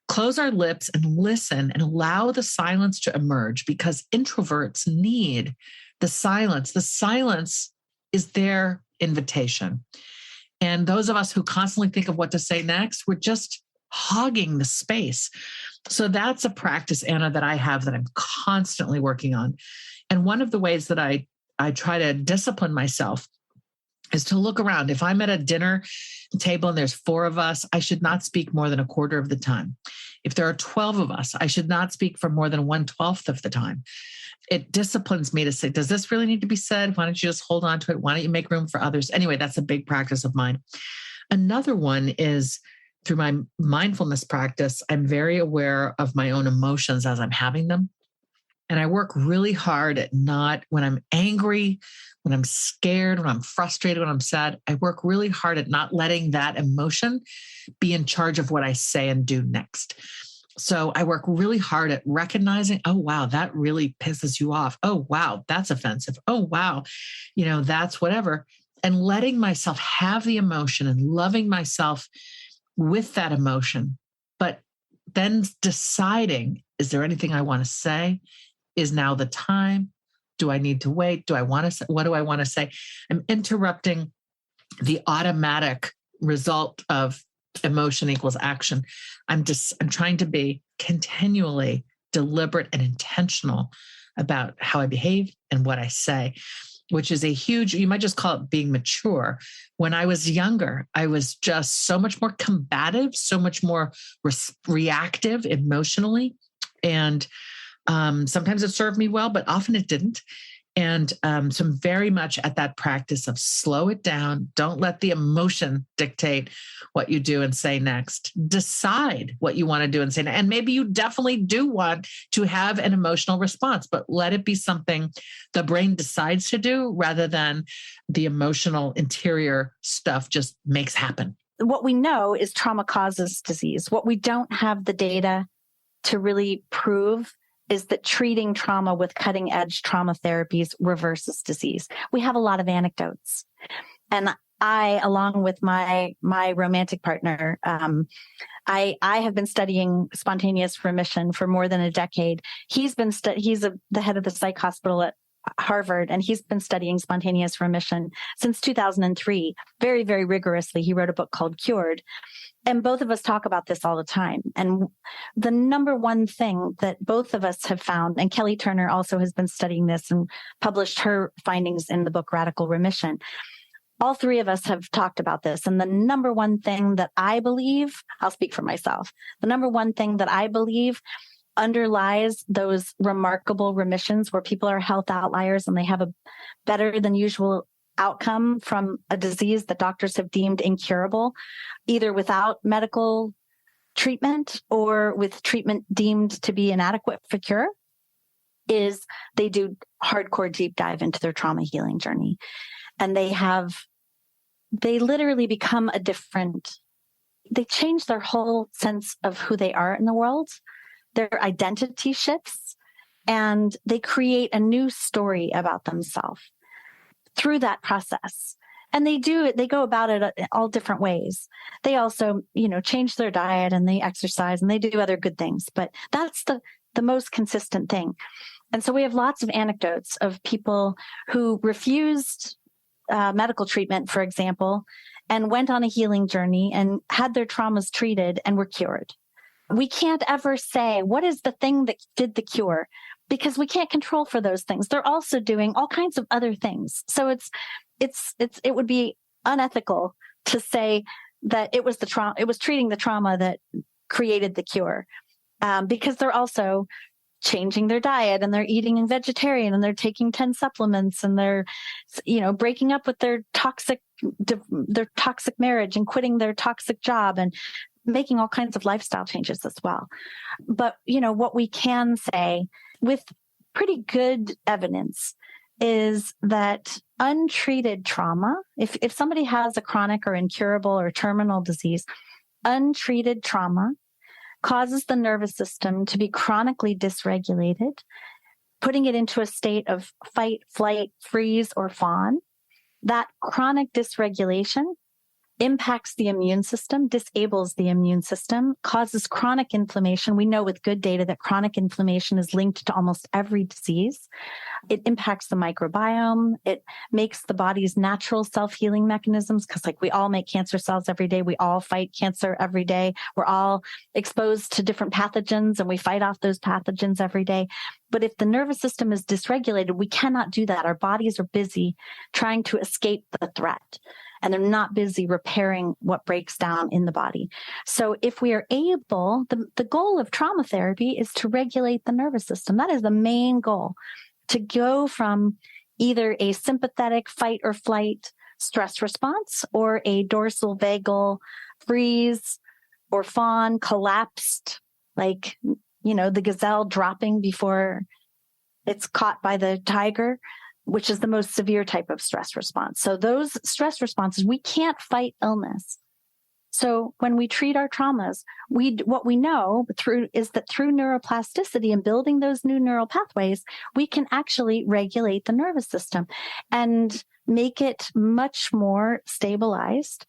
close our lips and listen and allow the silence to emerge, because introverts need the silence. The silence is their invitation. And those of us who constantly think of what to say next, we're just hogging the space. So that's a practice, Anna, that I have that I'm constantly working on. And one of the ways that I try to discipline myself is to look around. If I'm at a dinner table and there's 4 of us, I should not speak more than a quarter of the time. If there are 12 of us, I should not speak for more than 1/12 of the time. It disciplines me to say, does this really need to be said? Why don't you just hold on to it? Why don't you make room for others? Anyway, that's a big practice of mine. Another one is through my mindfulness practice, I'm very aware of my own emotions as I'm having them. And I work really hard at not, when I'm angry, when I'm scared, when I'm frustrated, when I'm sad, I work really hard at not letting that emotion be in charge of what I say and do next. So I work really hard at recognizing, oh, wow, that really pisses you off. Oh, wow, that's offensive. Oh, wow, that's whatever. And letting myself have the emotion and loving myself with that emotion, but then deciding, is there anything I want to say? Is now the time? Do I need to wait? Do I want to say, what do I want to say? I'm interrupting the automatic result of emotion equals action. I'm trying to be continually deliberate and intentional about how I behave and what I say, which is a huge, you might just call it being mature. When I was younger, I was just so much more combative, so much more reactive emotionally. And sometimes it served me well, but often it didn't. And so I'm very much at that practice of slow it down. Don't let the emotion dictate what you do and say next. Decide what you want to do and say. And maybe you definitely do want to have an emotional response, but let it be something the brain decides to do rather than the emotional interior stuff just makes happen. what we know is trauma causes disease. What we don't have the data to really prove is that treating trauma with cutting edge trauma therapies reverses disease. We have a lot of anecdotes. And I, along with my romantic partner, I have been studying spontaneous remission for more than a decade. He's the head of the psych hospital at Harvard, and he's been studying spontaneous remission since 2003, very, very rigorously. He wrote a book called Cured. And both of us talk about this all the time. And the number one thing that both of us have found, and Kelly Turner also has been studying this and published her findings in the book Radical Remission. All three of us have talked about this. And the number one thing that I believe, I'll speak for myself, the number one thing that I believe underlies those remarkable remissions where people are health outliers and they have a better than usual outcome from a disease that doctors have deemed incurable, either without medical treatment or with treatment deemed to be inadequate for cure, is they do hardcore deep dive into their trauma healing journey. And they literally become they change their whole sense of who they are in the world. Their identity shifts, and they create a new story about themselves through that process. And they go about it all different ways. They also, change their diet and they exercise and they do other good things, but that's the most consistent thing. And so we have lots of anecdotes of people who refused medical treatment, for example, and went on a healing journey and had their traumas treated and were cured. We can't ever say, what is the thing that did the cure? Because we can't control for those things. They're also doing all kinds of other things. So it would be unethical to say that it was treating the trauma that created the cure, because they're also changing their diet and they're eating vegetarian and they're taking 10 supplements and they're, breaking up with their toxic marriage and quitting their toxic job and making all kinds of lifestyle changes as well. But, what we can say with pretty good evidence is that untreated trauma, if somebody has a chronic or incurable or terminal disease, untreated trauma causes the nervous system to be chronically dysregulated, putting it into a state of fight, flight, freeze, or fawn. That chronic dysregulation impacts the immune system, disables the immune system, causes chronic inflammation. We know with good data that chronic inflammation is linked to almost every disease. It impacts the microbiome. It makes the body's natural self-healing mechanisms, because we all make cancer cells every day. We all fight cancer every day. We're all exposed to different pathogens and we fight off those pathogens every day. But if the nervous system is dysregulated, we cannot do that. Our bodies are busy trying to escape the threat, and they're not busy repairing what breaks down in the body. So if we are able, the goal of trauma therapy is to regulate the nervous system. That is the main goal, to go from either a sympathetic fight or flight stress response or a dorsal vagal freeze or fawn collapsed, the gazelle dropping before it's caught by the tiger, which is the most severe type of stress response. So those stress responses, we can't fight illness. So when we treat our traumas, what we know is that through neuroplasticity and building those new neural pathways, we can actually regulate the nervous system and make it much more stabilized.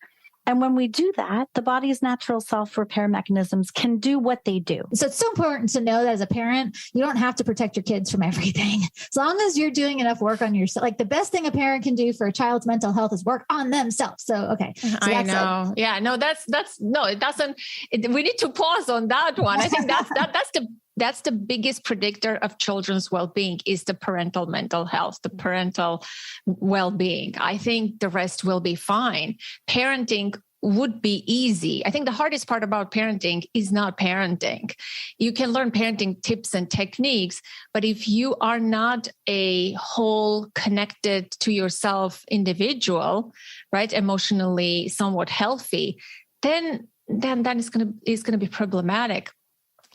And when we do that, the body's natural self-repair mechanisms can do what they do. So it's so important to know that as a parent, you don't have to protect your kids from everything. As long as you're doing enough work on yourself, the best thing a parent can do for a child's mental health is work on themselves. So, okay. So I know. Yeah, no, it doesn't, we need to pause on that one. I think that's the biggest predictor of children's well-being is the parental mental health, the parental well-being. I think the rest will be fine. Parenting would be easy. I think the hardest part about parenting is not parenting. You can learn parenting tips and techniques, but if you are not a whole, connected to yourself individual, right, emotionally somewhat healthy, then it's going to be problematic.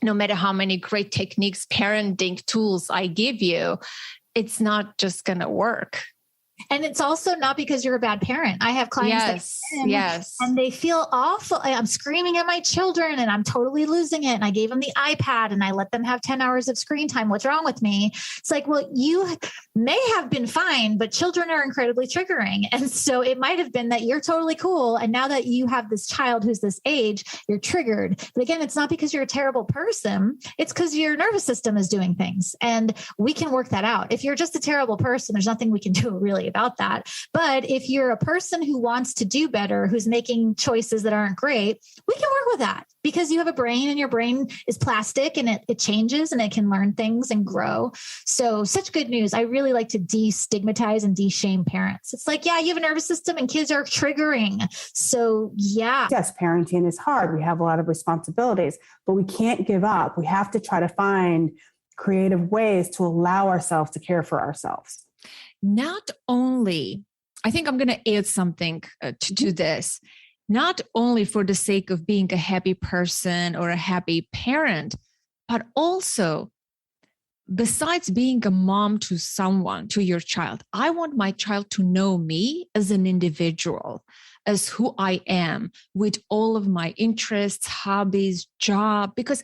No matter how many great techniques, parenting tools I give you, it's not just going to work. And it's also not because you're a bad parent. I have clients and they feel awful. I'm screaming at my children and I'm totally losing it. And I gave them the iPad and I let them have 10 hours of screen time. What's wrong with me? It's like, well, you may have been fine, but children are incredibly triggering. And so it might have been that you're totally cool. And now that you have this child who's this age, you're triggered. But again, it's not because you're a terrible person. It's because your nervous system is doing things. And we can work that out. If you're just a terrible person, there's nothing we can do really about that. But if you're a person who wants to do better, who's making choices that aren't great, we can work with that because you have a brain and your brain is plastic and it changes and it can learn things and grow. So such good news. I really like to destigmatize and de-shame parents. It's like, yeah, you have a nervous system and kids are triggering. So yeah. Yes, parenting is hard. We have a lot of responsibilities, but we can't give up. We have to try to find creative ways to allow ourselves to care for ourselves. Not only, I think I'm going to add something to this, not only for the sake of being a happy person or a happy parent, but also besides being a mom to someone, to your child, I want my child to know me as an individual, as who I am with all of my interests, hobbies, job, because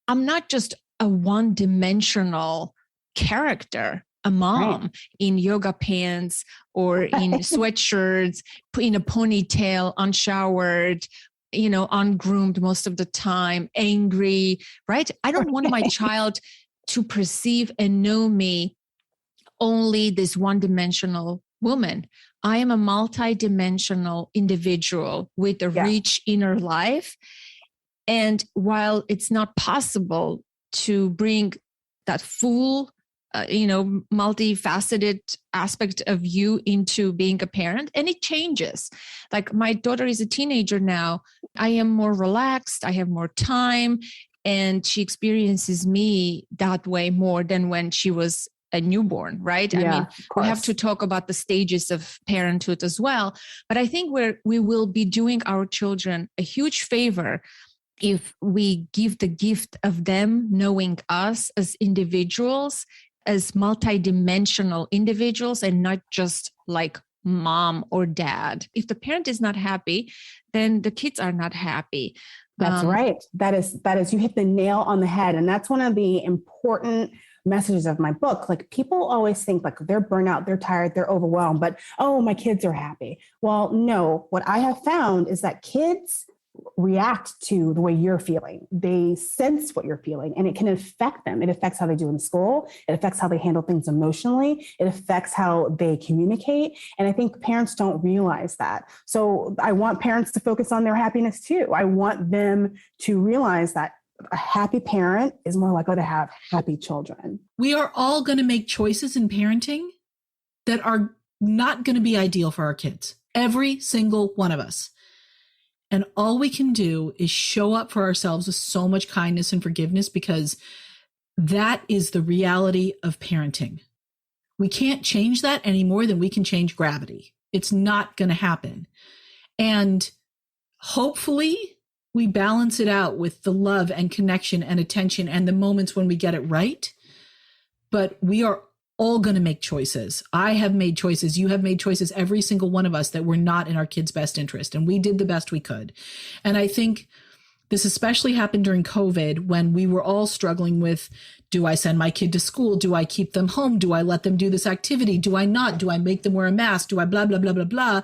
I'm not just a one-dimensional character. A mom in yoga pants or in sweatshirts, in a ponytail, unshowered, ungroomed most of the time, angry, right? I don't want my child to perceive and know me only this one-dimensional woman. I am a multi-dimensional individual with a rich inner life. And while it's not possible to bring that full multifaceted aspect of you into being a parent, and it changes. Like my daughter is a teenager now. I am more relaxed. I have more time, and she experiences me that way more than when she was a newborn, right? I mean, we have to talk about the stages of parenthood as well. But I think we will be doing our children a huge favor if we give the gift of them knowing us as individuals, as multidimensional individuals, and not just like mom or dad. If the parent is not happy, then the kids are not happy. That's right. That is, you hit the nail on the head. And that's one of the important messages of my book. Like people always think like they're burnout, they're tired, they're overwhelmed, but oh, my kids are happy. Well, no, what I have found is that kids react to the way you're feeling. They sense what you're feeling and it can affect them. It affects how they do in school. It affects how they handle things emotionally. It affects how they communicate. And I think parents don't realize that. So I want parents to focus on their happiness too. I want them to realize that a happy parent is more likely to have happy children. We are all going to make choices in parenting that are not going to be ideal for our kids. Every single one of us. And all we can do is show up for ourselves with so much kindness and forgiveness, because that is the reality of parenting. We can't change that any more than we can change gravity. It's not going to happen. And hopefully we balance it out with the love and connection and attention and the moments when we get it right. But we are all going to make choices. I have made choices. You have made choices, every single one of us, that were not in our kids' best interest. And we did the best we could. And I think this especially happened during COVID, when we were all struggling with, do I send my kid to school? Do I keep them home? Do I let them do this activity? Do I not? Do I make them wear a mask? Do I blah, blah, blah, blah, blah?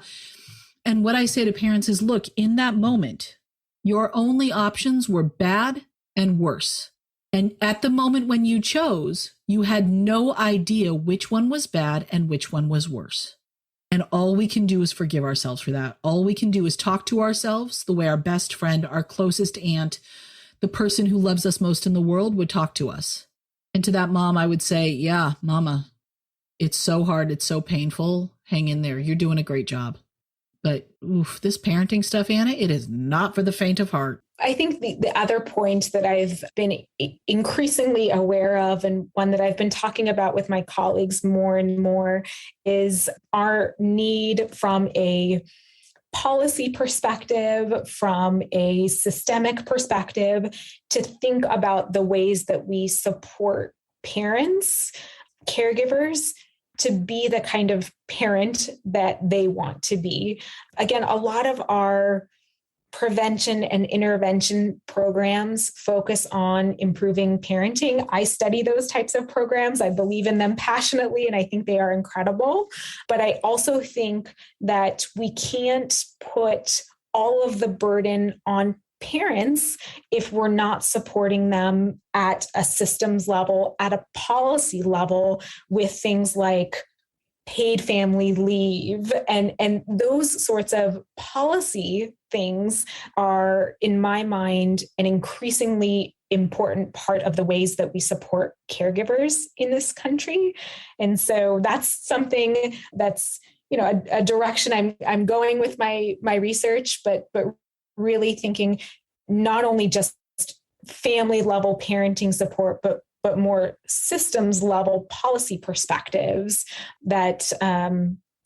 And what I say to parents is, look, in that moment, your only options were bad and worse. And at the moment when you chose, you had no idea which one was bad and which one was worse. And all we can do is forgive ourselves for that. All we can do is talk to ourselves the way our best friend, our closest aunt, the person who loves us most in the world would talk to us. And to that mom, I would say, yeah, mama, it's so hard. It's so painful. Hang in there. You're doing a great job. But this parenting stuff, Anna, it is not for the faint of heart. I think the other point that I've been increasingly aware of, and one that I've been talking about with my colleagues more and more, is our need from a policy perspective, from a systemic perspective, to think about the ways that we support parents, caregivers, to be the kind of parent that they want to be. Again, a lot of our prevention and intervention programs focus on improving parenting. I study those types of programs. I believe in them passionately, and I think they are incredible. But I also think that we can't put all of the burden on parents if we're not supporting them at a systems level, at a policy level, with things like paid family leave and those sorts of policy things are, in my mind, an increasingly important part of the ways that we support caregivers in this country. And so that's something that's, a direction I'm going with my research, but really thinking not only just family level parenting support, but more systems level policy perspectives that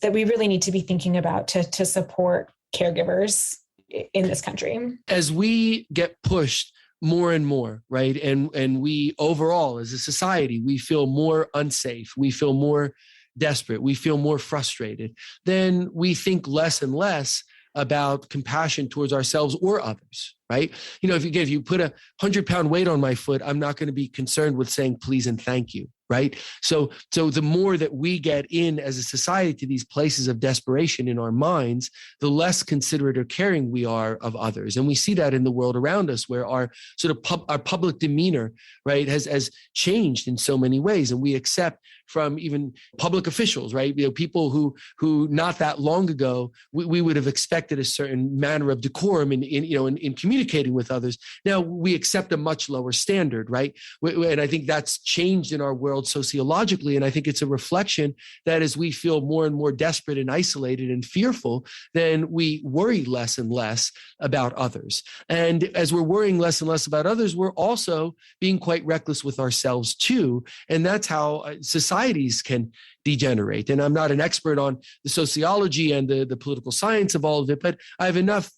we really need to be thinking about to support caregivers in this country. As we get pushed more and more, right? And we overall, as a society, we feel more unsafe. We feel more desperate. We feel more frustrated. Then we think less and less about compassion towards ourselves or others, right? If you put 100-pound weight on my foot, I'm not going to be concerned with saying please and thank you, right? So the more that we get in as a society to these places of desperation in our minds, the less considerate or caring we are of others. And we see that in the world around us, where our sort of our public demeanor, right, has changed in so many ways. And we accept from even public officials, right? People who not that long ago, we would have expected a certain manner of decorum in communicating with others. Now we accept a much lower standard, right? And I think that's changed in our world sociologically. And I think it's a reflection that as we feel more and more desperate and isolated and fearful, then we worry less and less about others. And as we're worrying less and less about others, we're also being quite reckless with ourselves too. And that's how societies can degenerate. And I'm not an expert on the sociology and the political science of all of it, but I have enough,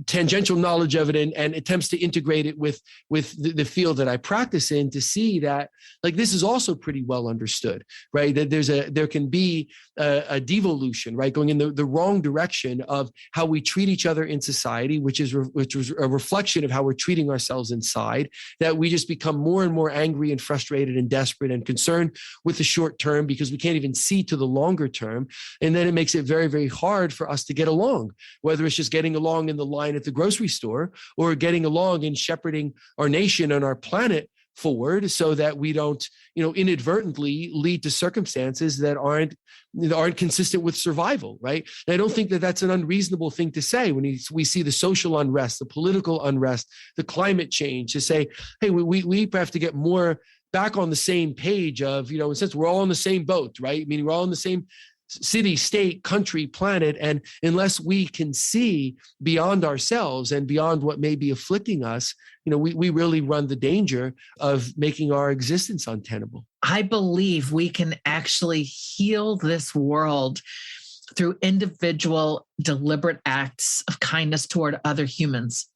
tangential knowledge of it and attempts to integrate it with the field that I practice in to see that, like, this is also pretty well understood, right? That there can be a devolution, right? Going in the wrong direction of how we treat each other in society, which was a reflection of how we're treating ourselves inside, that we just become more and more angry and frustrated and desperate and concerned with the short term because we can't even see to the longer term. And then it makes it very, very hard for us to get along, whether it's just getting along in the line at the grocery store or getting along in shepherding our nation and our planet forward so that we don't, inadvertently lead to circumstances that aren't consistent with survival, right? And I don't think that that's an unreasonable thing to say when we see the social unrest, the political unrest, the climate change, to say, hey, we have to get more back on the same page of, in a sense, we're all on the same boat, right? Meaning we're all in the same city, state, country, planet. And unless we can see beyond ourselves and beyond what may be afflicting us, we really run the danger of making our existence untenable. I believe we can actually heal this world through individual, deliberate acts of kindness toward other humans.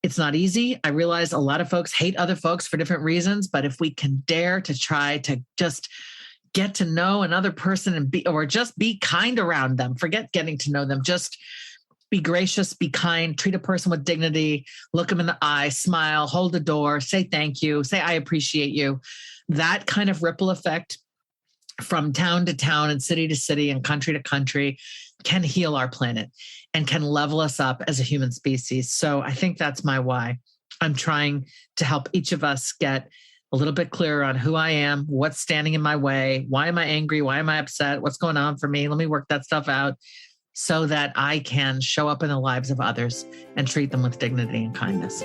It's not easy. I realize a lot of folks hate other folks for different reasons, but if we can dare to try to just get to know another person and just be kind around them, forget getting to know them, just be gracious, be kind, treat a person with dignity, look them in the eye, smile, hold the door, say thank you, say I appreciate you. That kind of ripple effect from town to town and city to city and country to country can heal our planet and can level us up as a human species. So I think that's my why. I'm trying to help each of us get a little bit clearer on who I am, what's standing in my way, why am I angry, why am I upset, what's going on for me, let me work that stuff out so that I can show up in the lives of others and treat them with dignity and kindness.